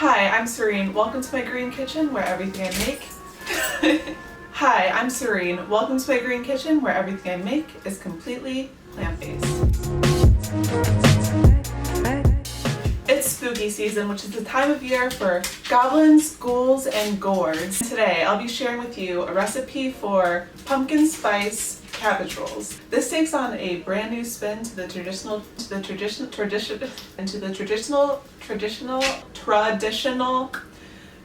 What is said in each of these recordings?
Hi, I'm Serene. Welcome to my green kitchen where everything I make Hi, I'm Serene. Welcome to my green kitchen where everything I make is completely plant-based. It's spooky season, which is the time of year for goblins, ghouls, and gourds. Today, I'll be sharing with you a recipe for pumpkin spice cabbage rolls. This takes on a brand new spin to the traditional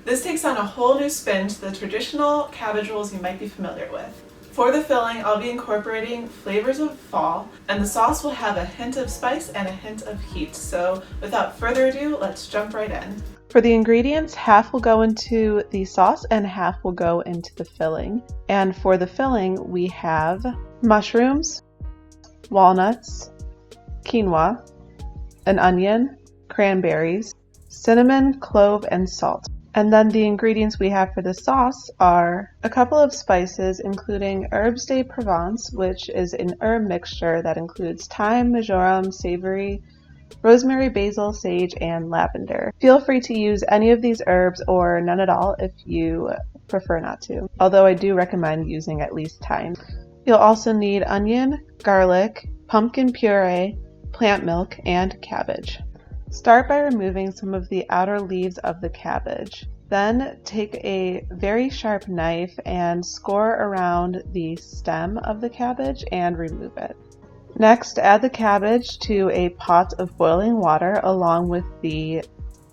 This takes on a whole new spin to the traditional cabbage rolls you might be familiar with. For the filling, I'll be incorporating flavors of fall, and the sauce will have a hint of spice and a hint of heat. So without further ado, let's jump right in. For the ingredients, half will go into the sauce and half will go into the filling. And for the filling, we have mushrooms, walnuts, quinoa, an onion, cranberries, cinnamon, clove, and salt. And then the ingredients we have for the sauce are a couple of spices, including herbes de provence, which is an herb mixture that includes thyme, marjoram, savory, rosemary, basil, sage, and lavender. Feel free to use any of these herbs or none at all if you prefer not to, although I do recommend using at least thyme. You'll also need onion, garlic, pumpkin puree, plant milk, and cabbage. Start by removing some of the outer leaves of the cabbage. Then take a very sharp knife and score around the stem of the cabbage and remove it. Next, add the cabbage to a pot of boiling water along with the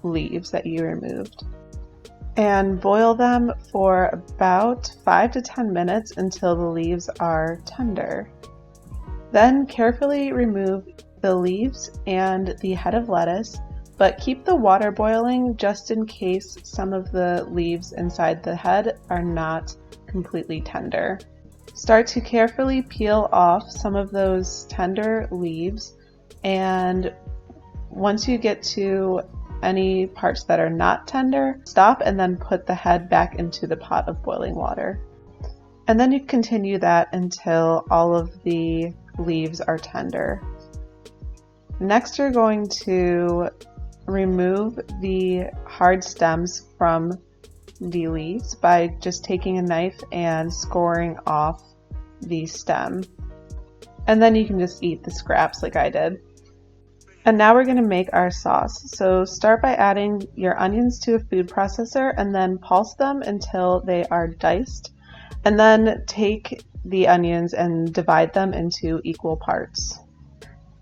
leaves that you removed. And boil them for about 5 to 10 minutes until the leaves are tender. Then carefully remove the leaves and the head of lettuce, but keep the water boiling just in case some of the leaves inside the head are not completely tender. Start to carefully peel off some of those tender leaves, and once you get to any parts that are not tender, stop and then put the head back into the pot of boiling water. And then you continue that until all of the leaves are tender. Next, you're going to remove the hard stems from the leaves by just taking a knife and scoring off the stem. And then you can just eat the scraps like I did. And now we're going to make our sauce. So start by adding your onions to a food processor and then pulse them until they are diced. And then take the onions and divide them into equal parts.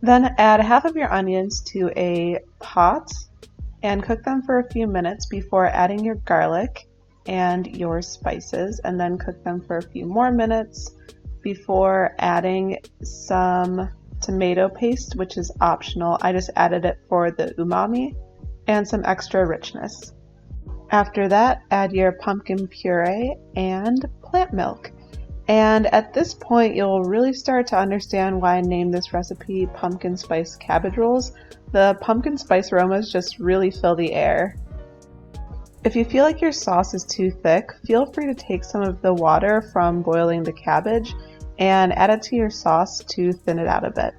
Then add half of your onions to a pot and cook them for a few minutes before adding your garlic and your spices, and then cook them for a few more minutes before adding some tomato paste, which is optional. I just added it for the umami and some extra richness. After that, add your pumpkin puree and plant milk. And at this point, you'll really start to understand why I named this recipe pumpkin spice cabbage rolls. The pumpkin spice aromas just really fill the air. If you feel like your sauce is too thick, feel free to take some of the water from boiling the cabbage and add it to your sauce to thin it out a bit.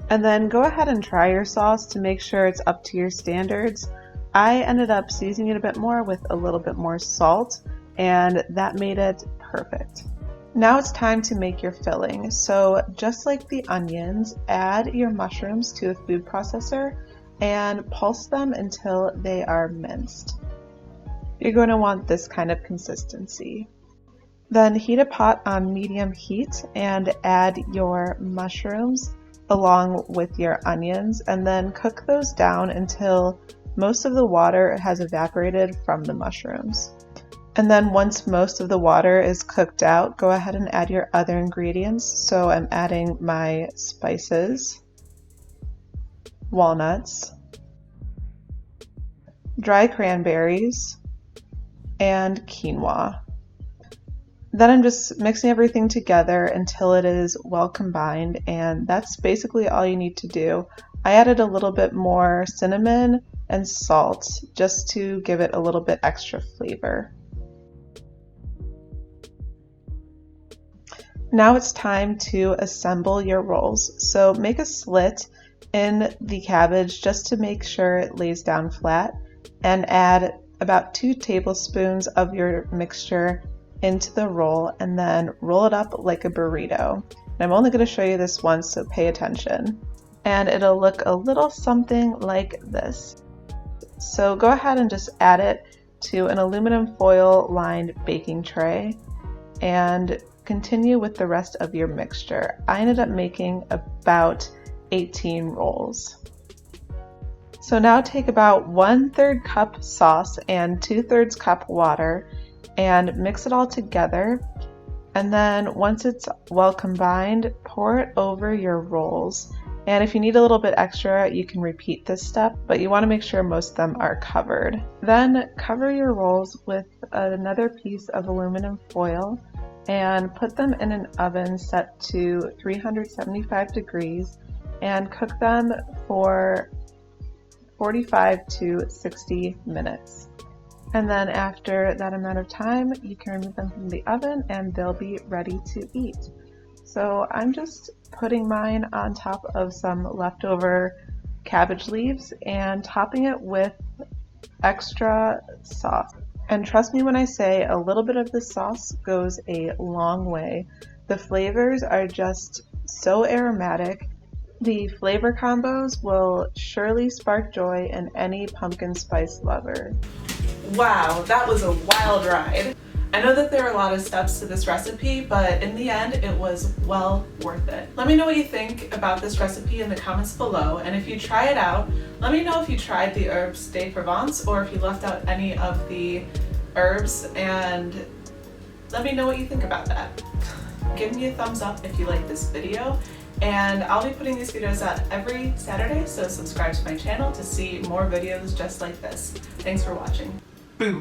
And then go ahead and try your sauce to make sure it's up to your standards. I ended up seasoning it a bit more with a little bit more salt, and that made it perfect. Now it's time to make your filling. So just like the onions, add your mushrooms to a food processor and pulse them until they are minced. You're going to want this kind of consistency. Then heat a pot on medium heat and add your mushrooms along with your onions, and then cook those down until most of the water has evaporated from the mushrooms. And then once most of the water is cooked out, go ahead and add your other ingredients. So I'm adding my spices, walnuts, dry cranberries, and quinoa. Then I'm just mixing everything together until it is well combined, and that's basically all you need to do. I added a little bit more cinnamon and salt just to give it a little bit extra flavor. Now it's time to assemble your rolls. So make a slit in the cabbage just to make sure it lays down flat, and add about 2 tablespoons of your mixture into the roll, and then roll it up like a burrito. And I'm only going to show you this once, so pay attention. And it'll look a little something like this. So go ahead and just add it to an aluminum foil lined baking tray and continue with the rest of your mixture. I ended up making about 18 rolls. So now take about 1/3 cup sauce and 2/3 cup water and mix it all together. And then once it's well combined, pour it over your rolls. And if you need a little bit extra, you can repeat this step, but you want to make sure most of them are covered. Then cover your rolls with another piece of aluminum foil and put them in an oven set to 375 degrees and cook them for 45 to 60 minutes. And then after that amount of time, you can remove them from the oven and they'll be ready to eat. So I'm just putting mine on top of some leftover cabbage leaves and topping it with extra sauce. And trust me when I say a little bit of the sauce goes a long way. The flavors are just so aromatic. The flavor combos will surely spark joy in any pumpkin spice lover. Wow, that was a wild ride. I know that there are a lot of steps to this recipe, but in the end, it was well worth it. Let me know what you think about this recipe in the comments below, and if you try it out, let me know if you tried the herbs de Provence or if you left out any of the herbs, and let me know what you think about that. Give me a thumbs up if you like this video, and I'll be putting these videos out every Saturday, so subscribe to my channel to see more videos just like this. Thanks for watching. Boo!